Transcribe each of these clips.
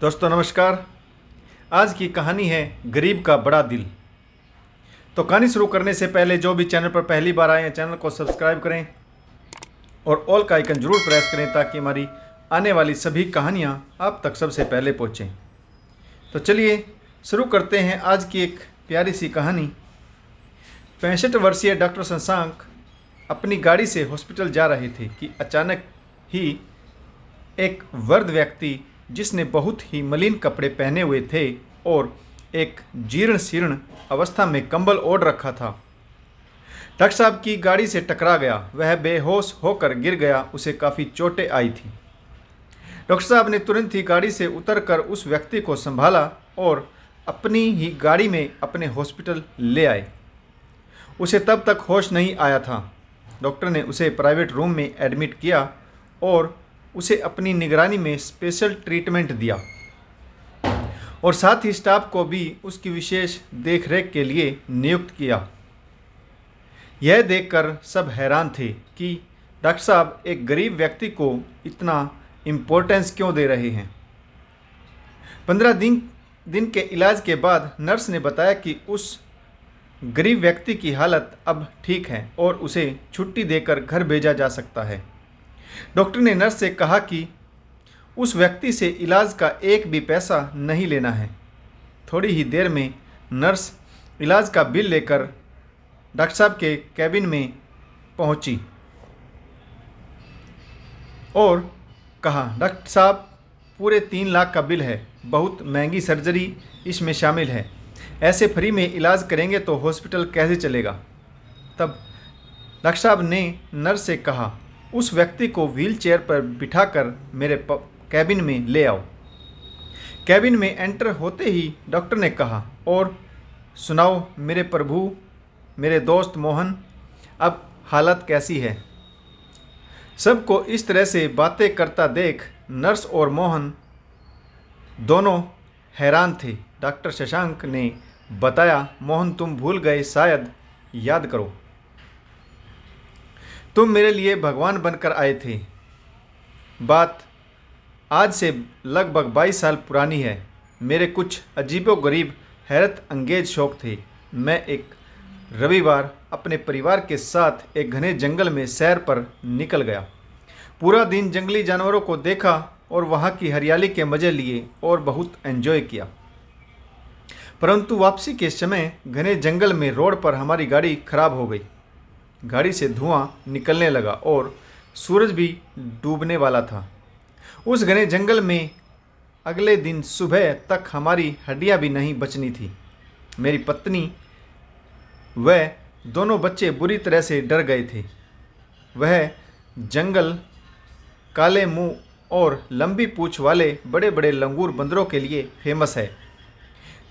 दोस्तों नमस्कार। आज की कहानी है गरीब का बड़ा दिल। तो कहानी शुरू करने से पहले जो भी चैनल पर पहली बार आए हैं चैनल को सब्सक्राइब करें और ऑल का आइकन जरूर प्रेस करें ताकि हमारी आने वाली सभी कहानियां आप तक सबसे पहले पहुंचें। तो चलिए शुरू करते हैं आज की एक प्यारी सी कहानी। 65 वर्षीय डॉक्टर शशांक अपनी गाड़ी से हॉस्पिटल जा रहे थे कि अचानक ही एक वृद्ध व्यक्ति जिसने बहुत ही मलिन कपड़े पहने हुए थे और एक जीर्ण शीर्ण अवस्था में कंबल ओढ़ रखा था, डॉक्टर साहब की गाड़ी से टकरा गया। वह बेहोश होकर गिर गया, उसे काफ़ी चोटें आई थी। डॉक्टर साहब ने तुरंत ही गाड़ी से उतरकर उस व्यक्ति को संभाला और अपनी ही गाड़ी में अपने हॉस्पिटल ले आए। उसे तब तक होश नहीं आया था। डॉक्टर ने उसे प्राइवेट रूम में एडमिट किया और उसे अपनी निगरानी में स्पेशल ट्रीटमेंट दिया और साथ ही स्टाफ को भी उसकी विशेष देखरेख के लिए नियुक्त किया। यह देखकर सब हैरान थे कि डॉक्टर साहब एक गरीब व्यक्ति को इतना इम्पोर्टेंस क्यों दे रहे हैं। 15 दिन के इलाज के बाद नर्स ने बताया कि उस गरीब व्यक्ति की हालत अब ठीक है और उसे छुट्टी देकर घर भेजा जा सकता है। डॉक्टर ने नर्स से कहा कि उस व्यक्ति से इलाज का एक भी पैसा नहीं लेना है। थोड़ी ही देर में नर्स इलाज का बिल लेकर डॉक्टर साहब के कैबिन में पहुंची और कहा, डॉक्टर साहब पूरे 3 लाख का बिल है, बहुत महंगी सर्जरी इसमें शामिल है, ऐसे फ्री में इलाज करेंगे तो हॉस्पिटल कैसे चलेगा। तब डॉक्टर साहब ने नर्स से कहा, उस व्यक्ति को व्हील चेयर पर बिठाकर मेरे कैबिन में ले आओ। कैबिन में एंटर होते ही डॉक्टर ने कहा, और सुनाओ मेरे प्रभु, मेरे दोस्त मोहन, अब हालत कैसी है। सबको इस तरह से बातें करता देख नर्स और मोहन दोनों हैरान थे। डॉक्टर शशांक ने बताया, मोहन तुम भूल गए, शायद याद करो, तुम मेरे लिए भगवान बनकर आए थे। बात आज से लगभग 22 साल पुरानी है। मेरे कुछ अजीबोगरीब हैरत अंगेज शौक थे। मैं एक रविवार अपने परिवार के साथ एक घने जंगल में सैर पर निकल गया। पूरा दिन जंगली जानवरों को देखा और वहाँ की हरियाली के मज़े लिए और बहुत एंजॉय किया। परंतु वापसी के समय घने जंगल में रोड पर हमारी गाड़ी खराब हो गई। गाड़ी से धुआं निकलने लगा और सूरज भी डूबने वाला था। उस घने जंगल में अगले दिन सुबह तक हमारी हड्डियां भी नहीं बचनी थी। मेरी पत्नी व दोनों बच्चे बुरी तरह से डर गए थे। वह जंगल काले मुंह और लंबी पूंछ वाले बड़े बड़े लंगूर बंदरों के लिए फेमस है,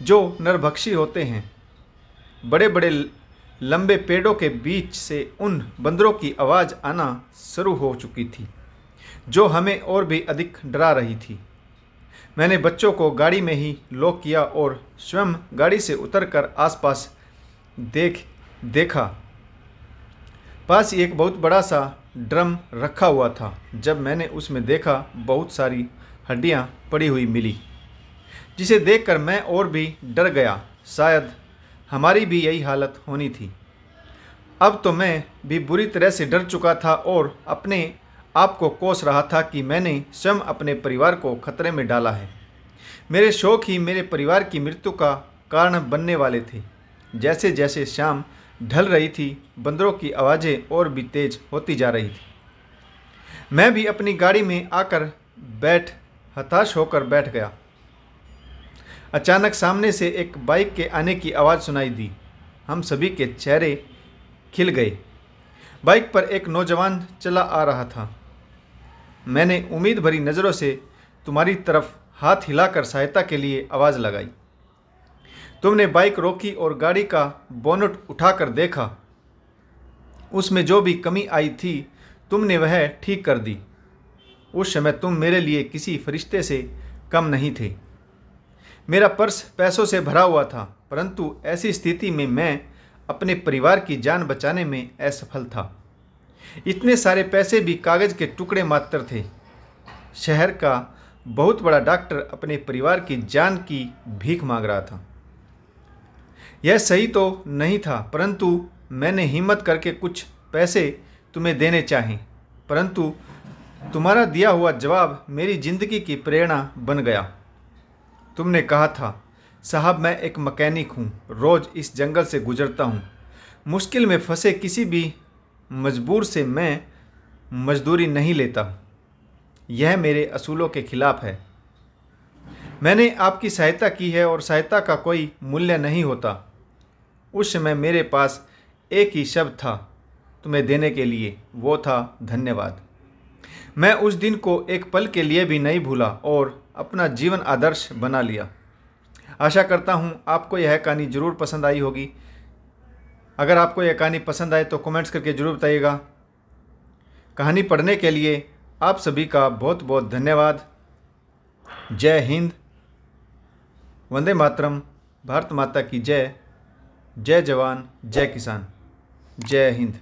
जो नरभक्षी होते हैं। बड़े बड़े लंबे पेड़ों के बीच से उन बंदरों की आवाज़ आना शुरू हो चुकी थी, जो हमें और भी अधिक डरा रही थी। मैंने बच्चों को गाड़ी में ही लॉक किया और स्वयं गाड़ी से उतरकर आसपास देखा। पास ही एक बहुत बड़ा सा ड्रम रखा हुआ था। जब मैंने उसमें देखा, बहुत सारी हड्डियां पड़ी हुई मिली, जिसे देखकर मैं और भी डर गया। शायद हमारी भी यही हालत होनी थी। अब तो मैं भी बुरी तरह से डर चुका था और अपने आप को कोस रहा था कि मैंने स्वयं अपने परिवार को खतरे में डाला है। मेरे शौक ही मेरे परिवार की मृत्यु का कारण बनने वाले थे। जैसे जैसे शाम ढल रही थी, बंदरों की आवाज़ें और भी तेज होती जा रही थी। मैं भी अपनी गाड़ी में आकर हताश होकर बैठ गया। अचानक सामने से एक बाइक के आने की आवाज़ सुनाई दी। हम सभी के चेहरे खिल गए। बाइक पर एक नौजवान चला आ रहा था। मैंने उम्मीद भरी नज़रों से तुम्हारी तरफ हाथ हिलाकर सहायता के लिए आवाज़ लगाई। तुमने बाइक रोकी और गाड़ी का बोनट उठाकर देखा। उसमें जो भी कमी आई थी तुमने वह ठीक कर दी। उस समय तुम मेरे लिए किसी फरिश्ते से कम नहीं थे। मेरा पर्स पैसों से भरा हुआ था, परंतु ऐसी स्थिति में मैं अपने परिवार की जान बचाने में असफल था। इतने सारे पैसे भी कागज़ के टुकड़े मात्र थे। शहर का बहुत बड़ा डॉक्टर अपने परिवार की जान की भीख मांग रहा था। यह सही तो नहीं था, परंतु मैंने हिम्मत करके कुछ पैसे तुम्हें देने चाहे, परंतु तुम्हारा दिया हुआ जवाब मेरी ज़िंदगी की प्रेरणा बन गया। तुमने कहा था, साहब मैं एक मैकेनिक हूँ, रोज़ इस जंगल से गुजरता हूँ। मुश्किल में फंसे किसी भी मजबूर से मैं मजदूरी नहीं लेता। यह मेरे असूलों के खिलाफ है। मैंने आपकी सहायता की है और सहायता का कोई मूल्य नहीं होता। उस समय मेरे पास एक ही शब्द था तुम्हें देने के लिए, वो था धन्यवाद। मैं उस दिन को एक पल के लिए भी नहीं भूला और अपना जीवन आदर्श बना लिया। आशा करता हूँ आपको यह कहानी ज़रूर पसंद आई होगी। अगर आपको यह कहानी पसंद आए तो कमेंट्स करके ज़रूर बताइएगा। कहानी पढ़ने के लिए आप सभी का बहुत बहुत धन्यवाद। जय हिंद, वंदे मातरम, भारत माता की जय। जय जवान, जय किसान, जय हिंद।